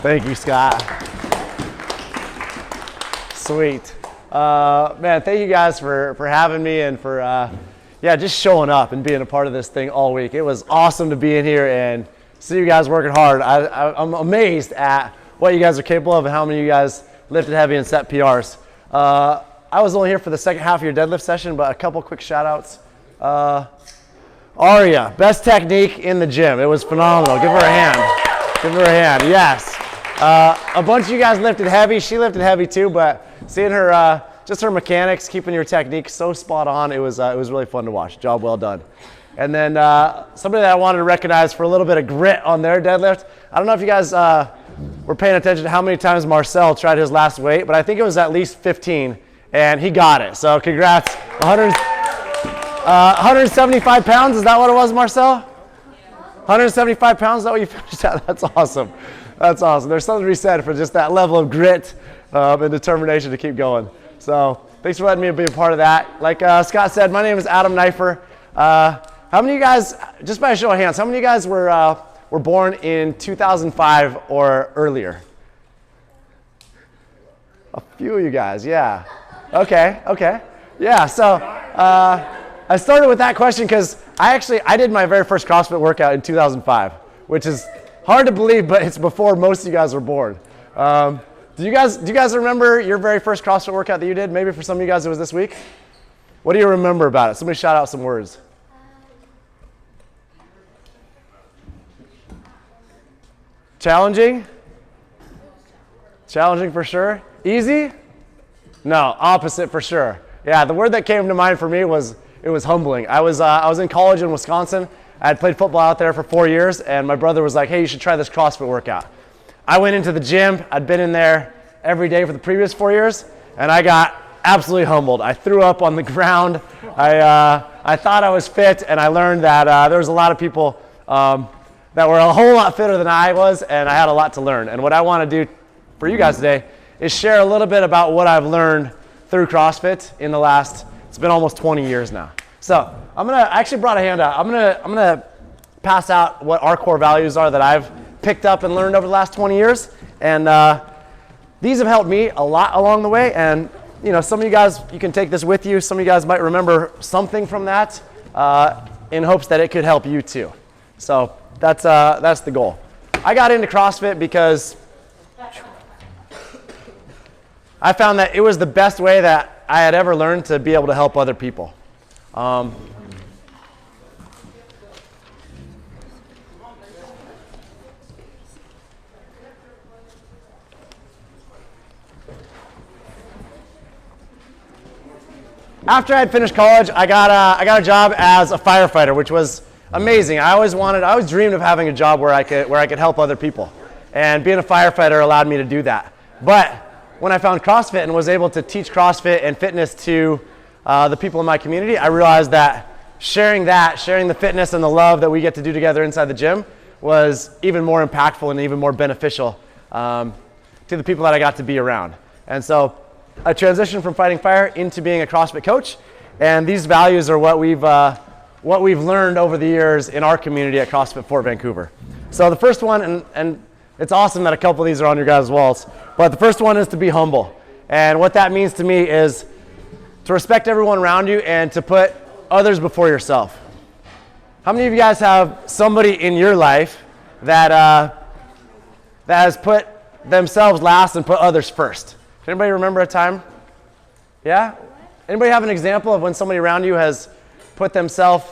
Thank you, Scott. Sweet. Man, thank you guys for having me and for just showing up and being a part of this thing all week. It was awesome to be in here and see you guys working hard. I'm amazed at what you guys are capable of and how many of you guys lifted heavy and set PRs. I was only here for the second half of your deadlift session, but a couple quick shout outs. Aria, best technique in the gym. It was phenomenal. Give her a hand. Give her a hand, yes. A bunch of you guys lifted heavy. She lifted heavy too, but seeing her, just her mechanics, keeping your technique so spot on, it was really fun to watch. Job well done. And then somebody that I wanted to recognize for a little bit of grit on their deadlift. I don't know if you guys were paying attention to how many times Marcel tried his last weight, but I think it was at least 15, and he got it. So congrats. 175 pounds, is that what it was, Marcel? 175 pounds, is that what you finished at? That's awesome. That's awesome. There's something to be said for just that level of grit and determination to keep going. So thanks for letting me be a part of that. Like Scott said, my name is Adam Neiffer. How many of you guys, just by a show of hands, how many of you guys were born in 2005 or earlier? A few of you guys, yeah. Okay. Yeah, so I started with that question because I did my very first CrossFit workout in 2005, which is hard to believe, but it's before most of you guys were born. Do you guys remember your very first CrossFit workout that you did? Maybe for some of you guys it was this week. What do you remember about it? Somebody shout out some words. Challenging? Challenging for sure. Easy? No, opposite for sure. Yeah, the word that came to mind for me was it was humbling. I was in college in Wisconsin. I had played football out there for 4 years, and my brother was like, hey, you should try this CrossFit workout. I went into the gym. I'd been in there every day for the previous 4 years, and I got absolutely humbled. I threw up on the ground. I thought I was fit, and I learned that there was a lot of people that were a whole lot fitter than I was, and I had a lot to learn. And what I want to do for you guys today is share a little bit about what I've learned through CrossFit in the last, it's been almost 20 years now. So I actually brought a handout. I'm gonna pass out what our core values are that I've picked up and learned over the last 20 years. And these have helped me a lot along the way. And you know, some of you guys, you can take this with you. Some of you guys might remember something from that in hopes that it could help you too. So that's the goal. I got into CrossFit because I found that it was the best way that I had ever learned to be able to help other people. After I had finished college, I got a job as a firefighter, which was amazing. I always dreamed of having a job where I could help other people, and being a firefighter allowed me to do that. But when I found CrossFit and was able to teach CrossFit and fitness to the people in my community, I realized that sharing the fitness and the love that we get to do together inside the gym was even more impactful and even more beneficial to the people that I got to be around. And so I transitioned from fighting fire into being a CrossFit coach, and these values are what we've learned over the years in our community at CrossFit Fort Vancouver. So the first one, and it's awesome that a couple of these are on your guys' walls, but the first one is to be humble. And what that means to me is to respect everyone around you and to put others before yourself. How many of you guys have somebody in your life that has put themselves last and put others first? Can anybody remember a time? Yeah? Anybody have an example of when somebody around you has put themselves,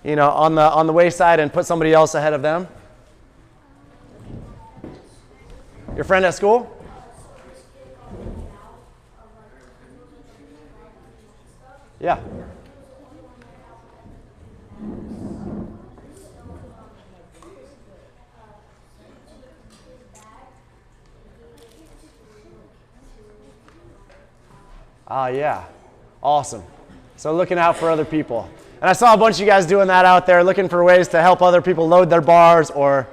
you know, on the wayside and put somebody else ahead of them? Your friend at school? Yeah. Yeah. Awesome. So looking out for other people. And I saw a bunch of you guys doing that out there, looking for ways to help other people load their bars or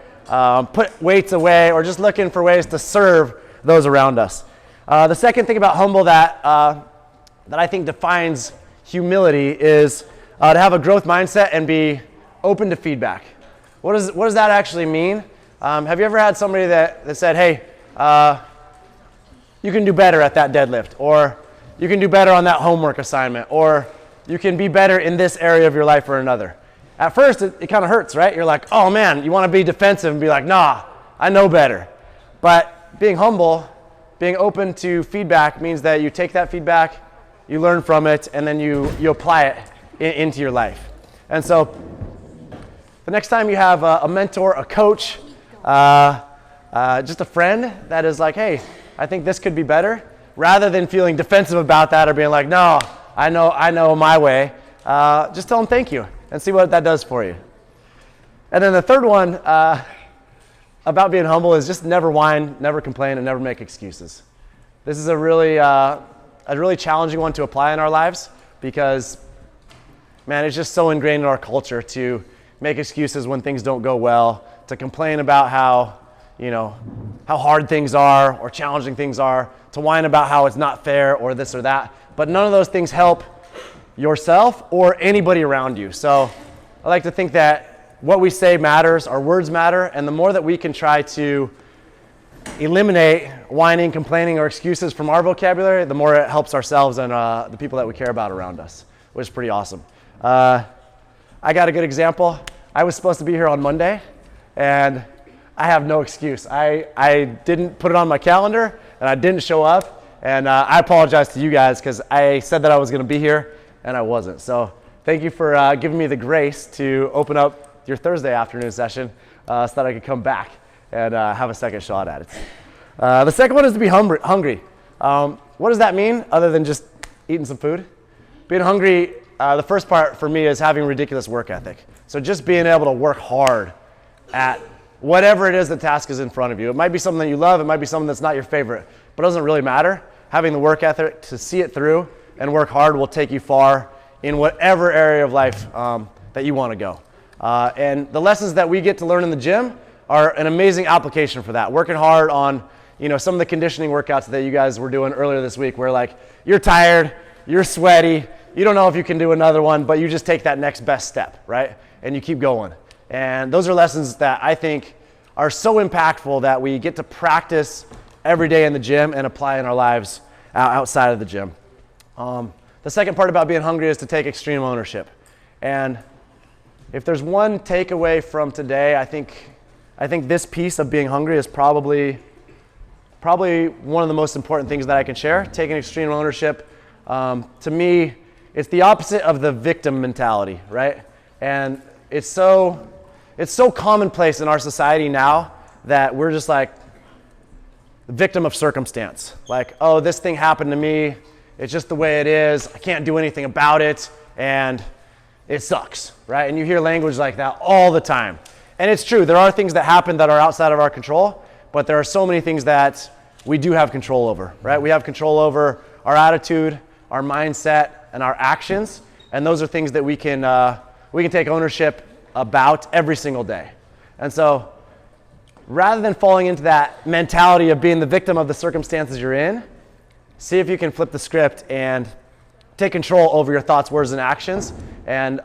put weights away, or just looking for ways to serve those around us. The second thing about humble that I think defines humility is to have a growth mindset and be open to feedback. What does that actually mean? Have you ever had somebody that said, hey, you can do better at that deadlift, or you can do better on that homework assignment, or you can be better in this area of your life or another. At first, it kind of hurts, right? You're like, oh man, you want to be defensive and be like, nah, I know better. But being humble, being open to feedback means that you take that feedback, you learn from it, and then you apply it into your life. And so the next time you have a mentor, a coach, just a friend that is like, hey, I think this could be better, rather than feeling defensive about that or being like, no, I know my way, just tell them thank you and see what that does for you. And then the third one about being humble is just never whine, never complain, and never make excuses. This is a really challenging one to apply in our lives because, man, it's just so ingrained in our culture to make excuses when things don't go well, to complain about how hard things are or challenging things are, to whine about how it's not fair or this or that. But none of those things help yourself or anybody around you. So I like to think that what we say matters, our words matter, and the more that we can try to eliminate whining, complaining, or excuses from our vocabulary, the more it helps ourselves and the people that we care about around us, which is pretty awesome. I got a good example. I was supposed to be here on Monday, and I have no excuse. I didn't put it on my calendar, and I didn't show up, and I apologize to you guys because I said that I was going to be here, and I wasn't. So thank you for giving me the grace to open up your Thursday afternoon session so that I could come back and have a second shot at it. The second one is to be hungry. What does that mean other than just eating some food? Being hungry, the first part for me is having ridiculous work ethic. So just being able to work hard at whatever it is the task is in front of you. It might be something that you love, it might be something that's not your favorite, but it doesn't really matter. Having the work ethic to see it through and work hard will take you far in whatever area of life that you want to go. And the lessons that we get to learn in the gym are an amazing application for that. Working hard on some of the conditioning workouts that you guys were doing earlier this week where like you're tired, you're sweaty, you don't know if you can do another one, but you just take that next best step, right? And you keep going. And those are lessons that I think are so impactful that we get to practice every day in the gym and apply in our lives outside of the gym. The second part about being hungry is to take extreme ownership. And if there's one takeaway from today, I think this piece of being hungry is probably one of the most important things that I can share. Taking extreme ownership, to me, it's the opposite of the victim mentality, right? And it's so commonplace in our society now that we're just like the victim of circumstance. Like, oh, this thing happened to me. It's just the way it is. I can't do anything about it, and it sucks, right? And you hear language like that all the time. And it's true. There are things that happen that are outside of our control, but there are so many things that we do have control over, right? We have control over our attitude, our mindset, and our actions, and those are things that we can take ownership about every single day. And so rather than falling into that mentality of being the victim of the circumstances you're in, see if you can flip the script and take control over your thoughts, words, and actions. And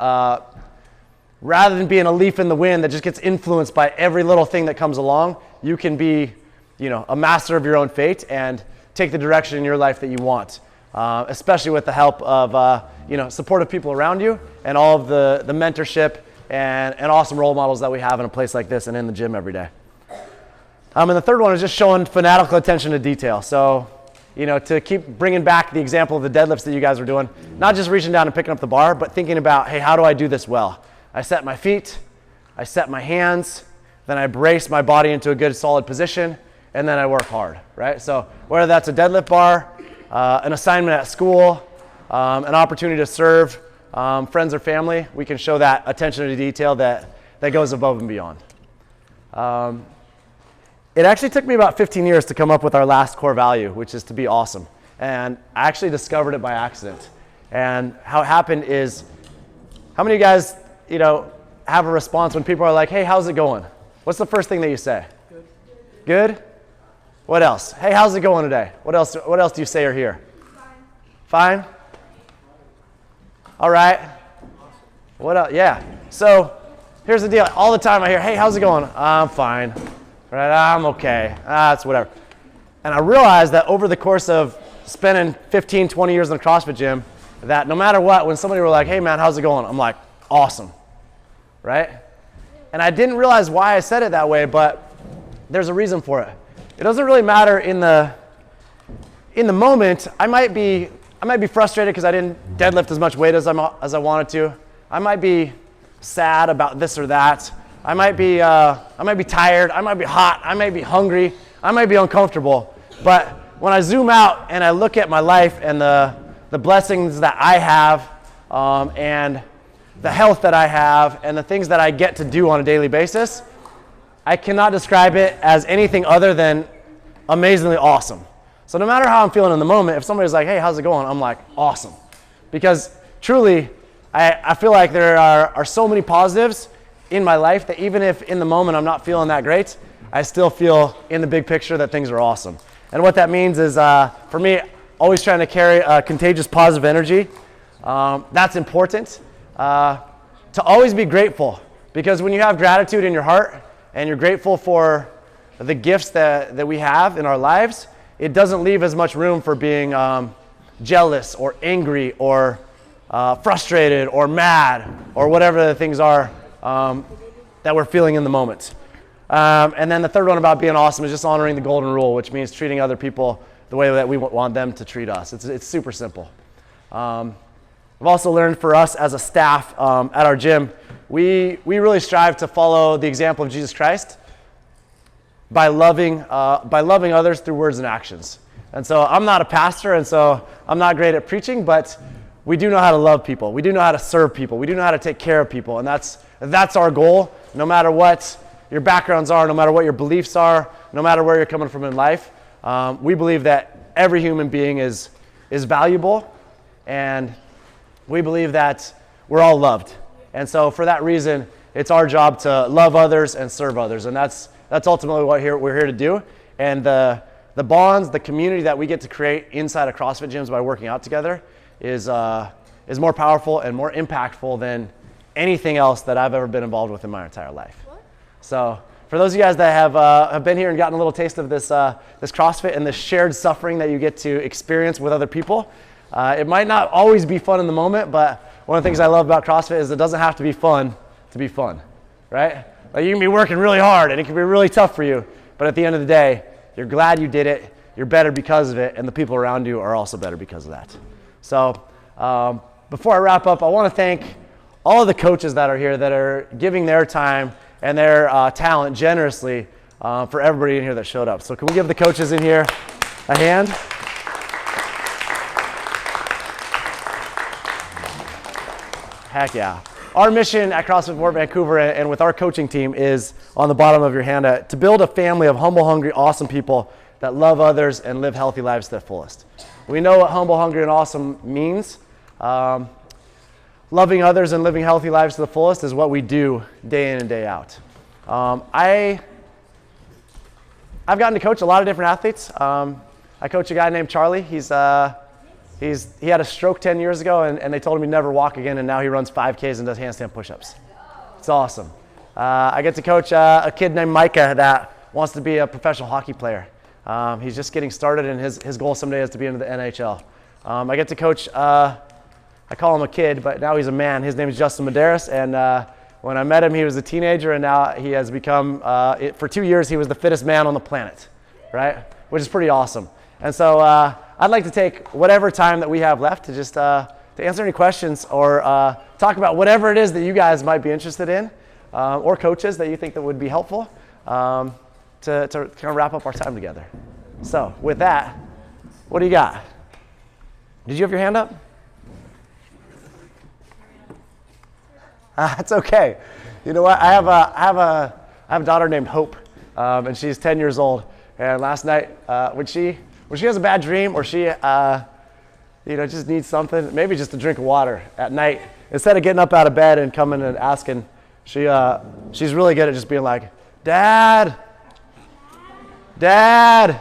rather than being a leaf in the wind that just gets influenced by every little thing that comes along, you can be a master of your own fate and take the direction in your life that you want, especially with the help of supportive people around you and all of the mentorship and awesome role models that we have in a place like this and in the gym every day. And the third one is just showing fanatical attention to detail. So, to keep bringing back the example of the deadlifts that you guys were doing, not just reaching down and picking up the bar, but thinking about, hey, how do I do this well? I set my feet, I set my hands, then I brace my body into a good solid position, and then I work hard, right? So whether that's a deadlift bar, an assignment at school, an opportunity to serve friends or family, we can show that attention to detail that goes above and beyond. It actually took me about 15 years to come up with our last core value, which is to be awesome. And I actually discovered it by accident. And how it happened is, how many of you guys, have a response when people are like, hey, how's it going? What's the first thing that you say? Good. Good? What else? Hey, how's it going today? What else do you say or hear? Fine. Fine? All right. What else? Yeah. So here's the deal. All the time I hear, hey, how's it going? I'm fine. Right? I'm okay. It's whatever. And I realized that over the course of spending 15, 20 years in a CrossFit gym, that no matter what, when somebody were like, hey man, how's it going? I'm like, awesome, right? And I didn't realize why I said it that way, but there's a reason for it. It doesn't really matter in the moment. I might be frustrated because I didn't deadlift as much weight as I wanted to. I might be sad about this or that. I might be tired. I might be hot. I might be hungry. I might be uncomfortable. But when I zoom out and I look at my life and the blessings that I have, and the health that I have, and the things that I get to do on a daily basis, I cannot describe it as anything other than amazingly awesome. So no matter how I'm feeling in the moment, if somebody's like, hey, how's it going? I'm like, awesome. Because truly, I feel like there are so many positives in my life that even if in the moment I'm not feeling that great, I still feel in the big picture that things are awesome. And what that means is, for me, always trying to carry a contagious positive energy. That's important. To always be grateful, because when you have gratitude in your heart and you're grateful for the gifts that we have in our lives, it doesn't leave as much room for being jealous or angry or frustrated or mad or whatever the things are that we're feeling in the moment. And then the third one about being awesome is just honoring the golden rule, which means treating other people the way that we want them to treat us. It's super simple. I've also learned for us as a staff at our gym, we really strive to follow the example of Jesus Christ by loving others through words and actions. And so I'm not a pastor, and so I'm not great at preaching, but we do know how to love people. We do know how to serve people. We do know how to take care of people, and that's our goal. No matter what your backgrounds are, no matter what your beliefs are, no matter where you're coming from in life, we believe that every human being is valuable, and we believe that we're all loved. And so for that reason, it's our job to love others and serve others, and that's ultimately what we're here to do. And the bonds, the community that we get to create inside of CrossFit gyms by working out together is more powerful and more impactful than anything else that I've ever been involved with in my entire life. So for those of you guys that have been here and gotten a little taste of this CrossFit and the shared suffering that you get to experience with other people, it might not always be fun in the moment, but one of the things I love about CrossFit is it doesn't have to be fun, right? Like you can be working really hard and it can be really tough for you, but at the end of the day, you're glad you did it, you're better because of it, and the people around you are also better because of that. So before I wrap up, I want to thank all of the coaches that are here that are giving their time and their talent generously for everybody in here that showed up. So can we give the coaches in here a hand? Heck yeah. Our mission at CrossFit Fort Vancouver and with our coaching team is on the bottom of your hand, to build a family of humble, hungry, awesome people that love others and live healthy lives to their fullest. We know what humble, hungry, and awesome means. Loving others and living healthy lives to the fullest is what we do day in and day out. I've gotten to coach a lot of different athletes. I coach a guy named Charlie. He had a stroke 10 years ago, and they told him he'd never walk again, and now he runs 5Ks and does handstand push-ups. It's awesome. I get to coach a kid named Micah that wants to be a professional hockey player. He's just getting started, and his goal someday is to be into the NHL. I get to coach, I call him a kid, but now he's a man. His name is Justin Medeiros, and when I met him, he was a teenager, and now he has become, for 2 years, he was the fittest man on the planet, right? Which is pretty awesome. And so I'd like to take whatever time that we have left to just to answer any questions or talk about whatever it is that you guys might be interested in, or coaches that you think that would be helpful to kind of wrap up our time together. So with that, what do you got? Did you have your hand up? It's okay. You know what? I have a daughter named Hope, and she's 10 years old. And last night, when she has a bad dream or she just needs something, maybe just a drink of water at night, instead of getting up out of bed and coming and asking, she's really good at just being like, Dad, Daddy.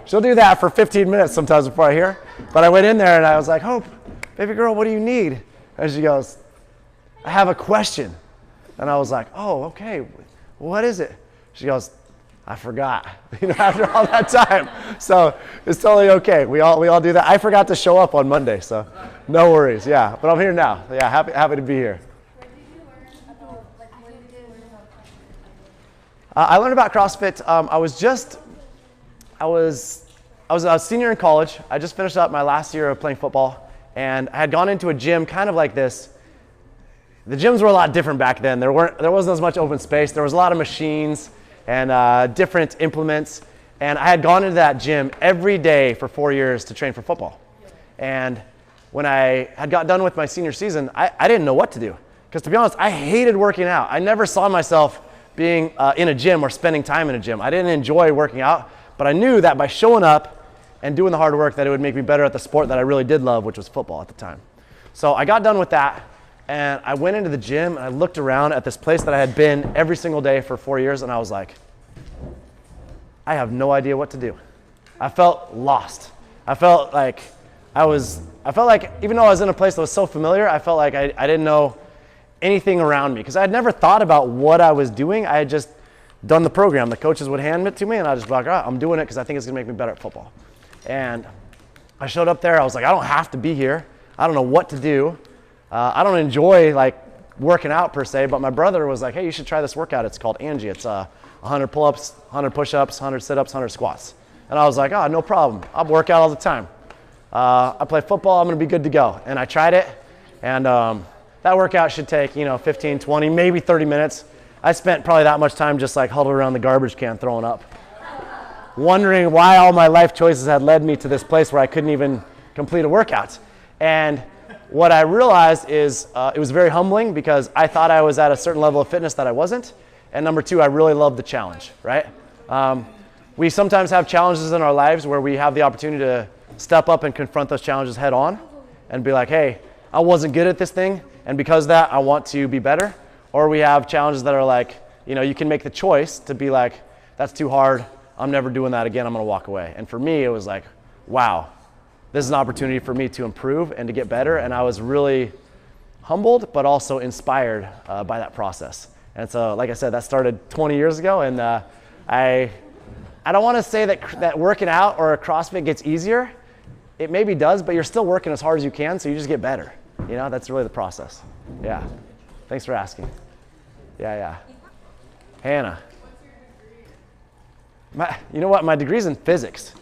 She'll do that for 15 minutes sometimes before I hear. But I went in there and I was like, Hope, baby girl, what do you need? And she goes, I have a question. And I was like, oh, okay, what is it? She goes, I forgot, after all that time. So it's totally okay. We all do that. I forgot to show up on Monday, so no worries. Yeah, but I'm here now. Yeah, happy to be here. I learned about CrossFit. I was a senior in college. I just finished up my last year of playing football, and I had gone into a gym kind of like this. The gyms were a lot different back then. There wasn't as much open space. There was a lot of machines and different implements. And I had gone into that gym every day for 4 years to train for football. And when I had got done with my senior season, I didn't know what to do. Because to be honest, I hated working out. I never saw myself being in a gym or spending time in a gym. I didn't enjoy working out, but I knew that by showing up and doing the hard work that it would make me better at the sport that I really did love, which was football at the time. So I got done with that, and I went into the gym, and I looked around at this place that I had been every single day for 4 years, and I was like, I have no idea what to do. I felt lost. I felt like even though I was in a place that was so familiar, I felt like I didn't know anything around me, because I had never thought about what I was doing. I had just done the program. The coaches would hand it to me, and I was just like, all right, I'm doing it because I think it's going to make me better at football. And I showed up there. I was like, I don't have to be here. I don't know what to do. I don't enjoy working out per se, but my brother was like, hey, you should try this workout. It's called Angie. It's 100 pull-ups, 100 push-ups, 100 sit-ups, 100 squats. And I was like, oh, no problem. I'll work out all the time. I play football. I'm going to be good to go. And I tried it, and that workout should take 15, 20, maybe 30 minutes. I spent probably that much time just huddled around the garbage can throwing up, wondering why all my life choices had led me to this place where I couldn't even complete a workout. And what I realized is it was very humbling, because I thought I was at a certain level of fitness that I wasn't. And number two, I really loved the challenge, right? We sometimes have challenges in our lives where we have the opportunity to step up and confront those challenges head on and be like, hey, I wasn't good at this thing, and because of that, I want to be better. Or we have challenges that are you can make the choice to be like, that's too hard. I'm never doing that again. I'm going to walk away. And for me, it was like, wow, this is an opportunity for me to improve and to get better. And I was really humbled, but also inspired by that process. And so, like I said, that started 20 years ago. And I don't want to say that working out or a CrossFit gets easier. It maybe does, but you're still working as hard as you can, so you just get better. That's really the process. Yeah. Thanks for asking. Yeah. Hannah. You know what? My degree's in physics.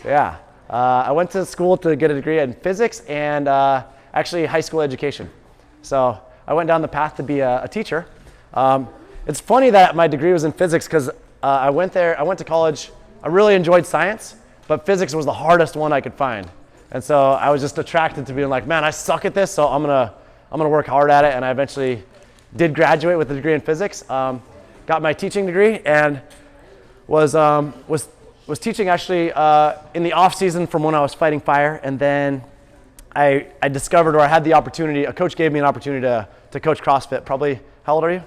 Yeah. I went to school to get a degree in physics and actually high school education. So I went down the path to be a teacher. It's funny that my degree was in physics, because I went to college. I really enjoyed science, but physics was the hardest one I could find. And so I was just attracted to being like, man, I suck at this, so I'm gonna work hard at it. And I eventually did graduate with a degree in physics. Got my teaching degree, and was teaching actually in the off season from when I was fighting fire. And then I discovered, or I had the opportunity, a coach gave me an opportunity to coach CrossFit. Probably, how old are you?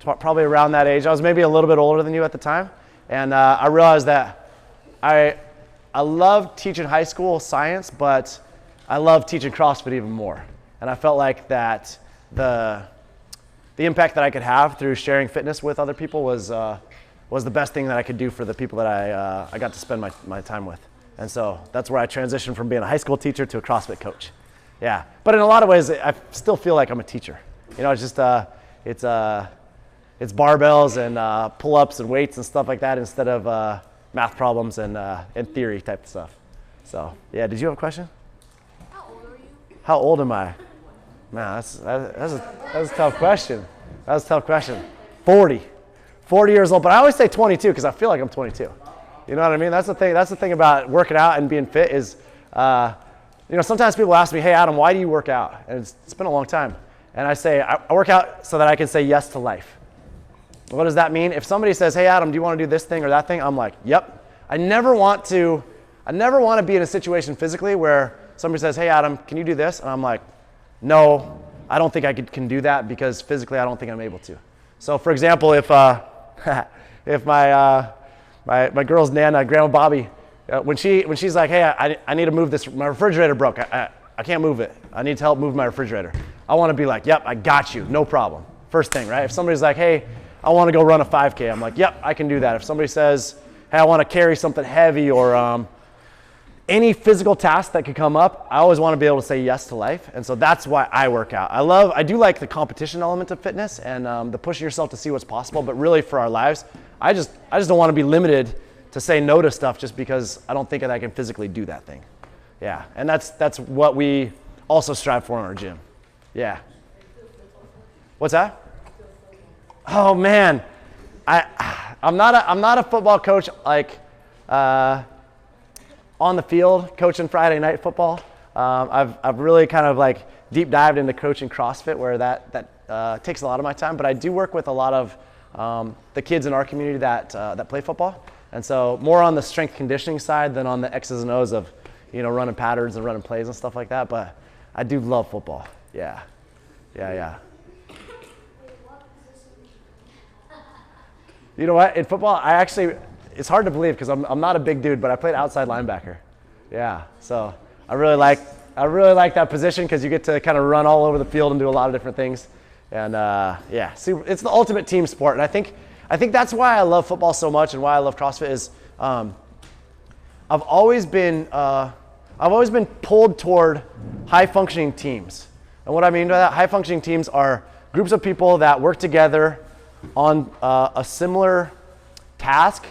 Probably around that age. I was maybe a little bit older than you at the time. And I realized that I love teaching high school science, but I love teaching CrossFit even more. And I felt like that the impact that I could have through sharing fitness with other people was the best thing that I could do for the people that I got to spend my time with. And so that's where I transitioned from being a high school teacher to a CrossFit coach. Yeah, but in a lot of ways, I still feel like I'm a teacher. It's just it's barbells and pull-ups and weights and stuff like that instead of math problems and theory type of stuff. So yeah, did you have a question? How old are you? How old am I? Man, that's a tough question. That's a tough question. 40 years old, but I always say 22 because I feel like I'm 22. You know what I mean? That's the thing. That's the thing about working out and being fit is, sometimes people ask me, "Hey, Adam, why do you work out?" And it's been a long time, and I say I work out so that I can say yes to life. What does that mean? If somebody says, "Hey, Adam, do you want to do this thing or that thing?" I'm like, "Yep." I never want to be in a situation physically where somebody says, "Hey, Adam, can you do this?" And I'm like, "No, I don't think I can do that because physically I don't think I'm able to." So, for example, if my girl's Nana, Grandma Bobby, when she's like, "Hey, I need to move this. My refrigerator broke. I can't move it. I need to help move my refrigerator." I want to be like, "Yep, I got you. No problem." First thing, right? If somebody's like, "Hey, I want to go run a 5K. I'm like, yep, I can do that. If somebody says, hey, I want to carry something heavy or any physical task that could come up, I always want to be able to say yes to life. And so that's why I work out. I do like the competition element of fitness and the pushing yourself to see what's possible, but really for our lives, I just don't want to be limited to say no to stuff just because I don't think that I can physically do that thing. Yeah, and that's what we also strive for in our gym. Yeah. What's that? Oh man, I'm not a football coach like on the field coaching Friday night football. I've really kind of like deep dived into coaching CrossFit where that takes a lot of my time. But I do work with a lot of the kids in our community that play football, and so more on the strength conditioning side than on the X's and O's of running patterns and running plays and stuff like that. But I do love football. Yeah. You know what? In football, it's hard to believe because I'm not a big dude, but I played outside linebacker. Yeah, so I really like that position because you get to kind of run all over the field and do a lot of different things. And see, it's the ultimate team sport. And I think that's why I love football so much and why I love CrossFit is I've always been pulled toward high functioning teams. And what I mean by that, high functioning teams are groups of people that work together on a similar task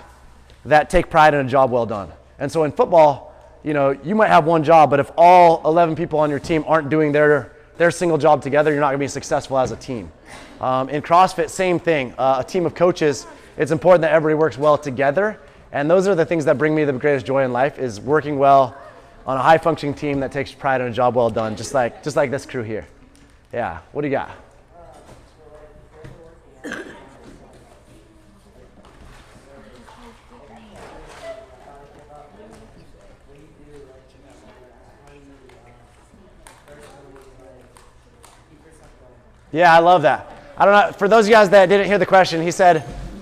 that take pride in a job well done. And so in football, you might have one job, but if all 11 people on your team aren't doing their single job together, you're not going to be successful as a team. In CrossFit, same thing. A team of coaches, it's important that everybody works well together. And those are the things that bring me the greatest joy in life is working well on a high functioning team that takes pride in a job well done, just like this crew here. Yeah, what do you got? Yeah, I love that. I don't know, for those of you guys that didn't hear the question, he said,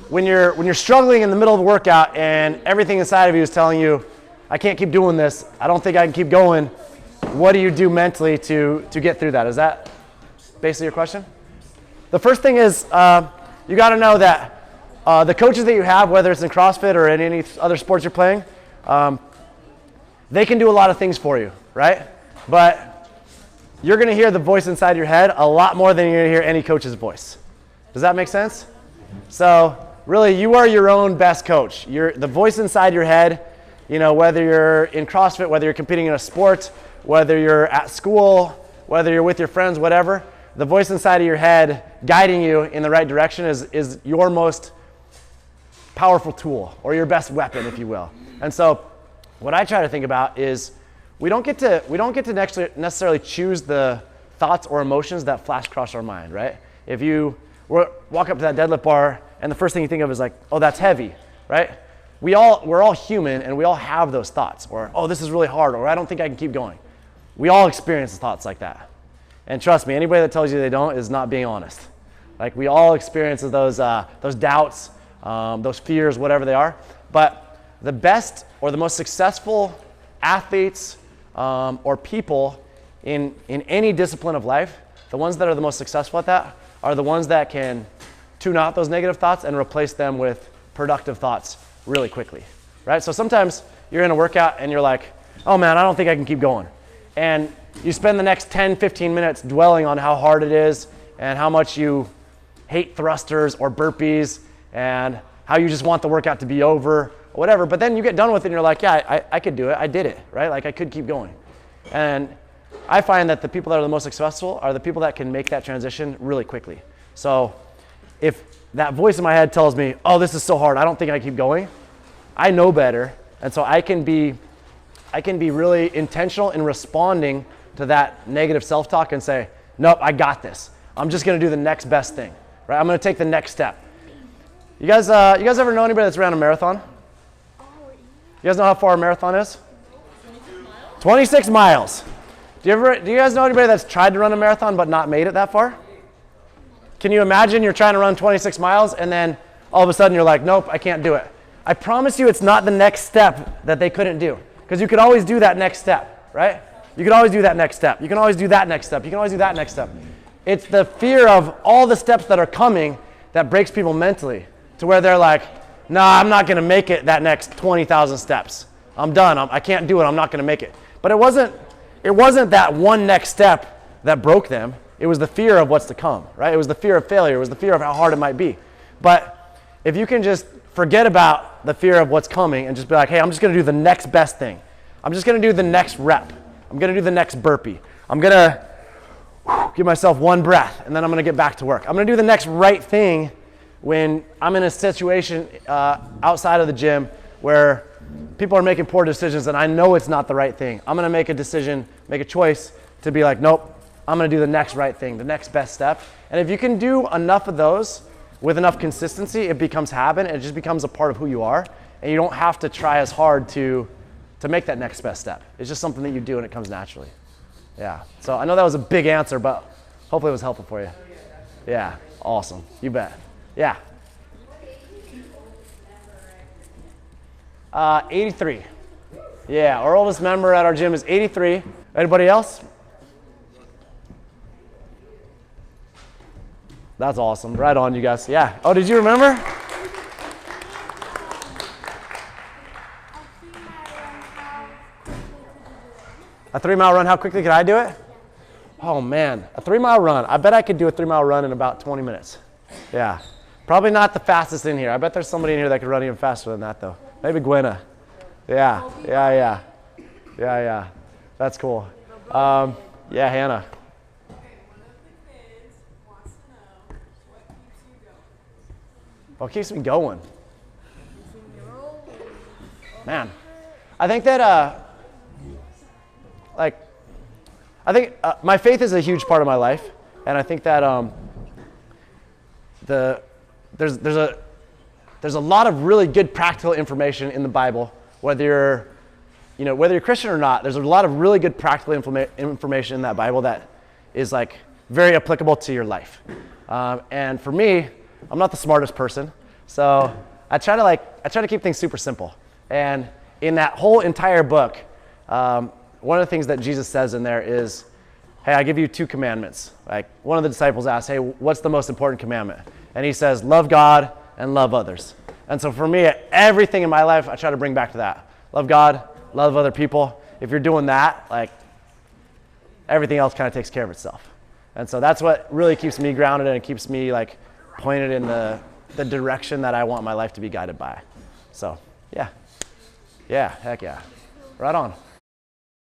when you're struggling in the middle of a workout and everything inside of you is telling you, I can't keep doing this, I don't think I can keep going, what do you do mentally to get through that? Is that basically your question? The first thing is, you gotta know that the coaches that you have, whether it's in CrossFit or in any other sports you're playing, they can do a lot of things for you, right? But you're going to hear the voice inside your head a lot more than you're going to hear any coach's voice. Does that make sense? So really, you are your own best coach. The voice inside your head, whether you're in CrossFit, whether you're competing in a sport, whether you're at school, whether you're with your friends, whatever, the voice inside of your head guiding you in the right direction is your most powerful tool or your best weapon, if you will. And so what I try to think about is we don't get to necessarily choose the thoughts or emotions that flash across our mind, right? If you walk up to that deadlift bar and the first thing you think of is like, oh, that's heavy, right? We're all human and we all have those thoughts, or oh, this is really hard, or I don't think I can keep going. We all experience thoughts like that. And trust me, anybody that tells you they don't is not being honest. Like we all experience those doubts, those fears, whatever they are. But the best or the most successful athletes or people in any discipline of life, the ones that are the most successful at that are the ones that can tune out those negative thoughts and replace them with productive thoughts really quickly, right? So sometimes you're in a workout and you're like, oh man, I don't think I can keep going. And you spend the next 10, 15 minutes dwelling on how hard it is and how much you hate thrusters or burpees and how you just want the workout to be over or whatever. But then you get done with it and you're like, yeah, I could do it. I did it, right? Like I could keep going. And I find that the people that are the most successful are the people that can make that transition really quickly. So if that voice in my head tells me, oh, this is so hard, I don't think I can keep going, I know better. And so I can be really intentional in responding to that negative self-talk and say, nope, I got this. I'm just gonna do the next best thing, right? I'm gonna take the next step. You guys ever know anybody that's ran a marathon? You guys know how far a marathon is? 26 miles. Do you guys know anybody that's tried to run a marathon but not made it that far? Can you imagine you're trying to run 26 miles and then all of a sudden you're like, nope, I can't do it. I promise you it's not the next step that they couldn't do, because you could always do that next step, right? You could always do that next step. You can always do that next step. You can always do that next step. It's the fear of all the steps that are coming that breaks people mentally to where they're like, nah, I'm not going to make it that next 20,000 steps. I'm done. I can't do it. I'm not going to make it. But it wasn't that one next step that broke them. It was the fear of what's to come, right? It was the fear of failure. It was the fear of how hard it might be. But if you can just forget about the fear of what's coming and just be like, hey, I'm just going to do the next best thing. I'm just going to do the next rep. I'm going to do the next burpee. I'm going to give myself one breath, and then I'm going to get back to work. I'm going to do the next right thing when I'm in a situation outside of the gym where people are making poor decisions and I know it's not the right thing. I'm going to make a decision, make a choice to be like, nope, I'm going to do the next right thing, the next best step. And if you can do enough of those with enough consistency, it becomes habit and it just becomes a part of who you are. And you don't have to try as hard to make that next best step. It's just something that you do and it comes naturally. Yeah. So I know that was a big answer, but hopefully it was helpful for you. Yeah. Awesome. You bet. Yeah. 83. Yeah. Our oldest member at our gym is 83. Anybody else? That's awesome. Right on, you guys. Yeah. Oh, did you remember? A 3-mile run, how quickly could I do it? Oh man, a 3-mile run. I bet I could do a 3-mile run in about 20 minutes. Yeah. Probably not the fastest in here. I bet there's somebody in here that could run even faster than that though. Maybe Gwenna. Yeah. That's cool. Yeah, Hannah. Okay, one of the kids wants to know what keeps you going. What keeps me going? Man, I think that, my faith is a huge part of my life, and I think that there's a lot of really good practical information in the Bible, whether you're Christian or not. There's a lot of really good practical information in that Bible that is like very applicable to your life. And for me, I'm not the smartest person, so I try to keep things super simple. And in that whole entire book, one of the things that Jesus says in there is, hey, I give you 2 commandments. Like one of the disciples asks, hey, what's the most important commandment? And he says, love God and love others. And so for me, everything in my life, I try to bring back to that. Love God, love other people. If you're doing that, like everything else kind of takes care of itself. And so that's what really keeps me grounded and it keeps me like pointed in the direction that I want my life to be guided by. So yeah, heck yeah. Right on.